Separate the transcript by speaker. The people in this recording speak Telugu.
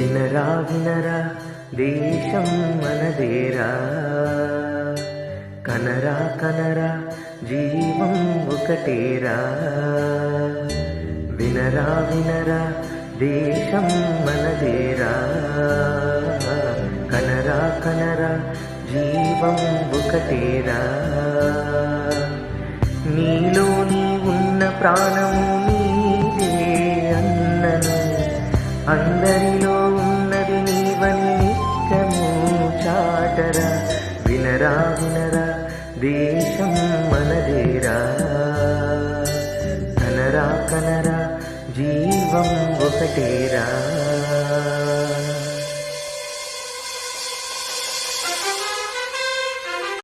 Speaker 1: వినరా వినరా దేశం మనదేరా, కనరా కనరా జీవం ఒకటేరా. వినరా వినరా దేశం మనదేరా, కనరా కనరా జీవం ఒకటేరా. నీలో నీ ఉన్న ప్రాణము నీదే అన్నను, అందరిలో ఉన్నది నీవని నిత్యము చాటరా. వినరా వినరా దేశం మనదేరా, కనరా కనరా జీవం ఒకటేరా.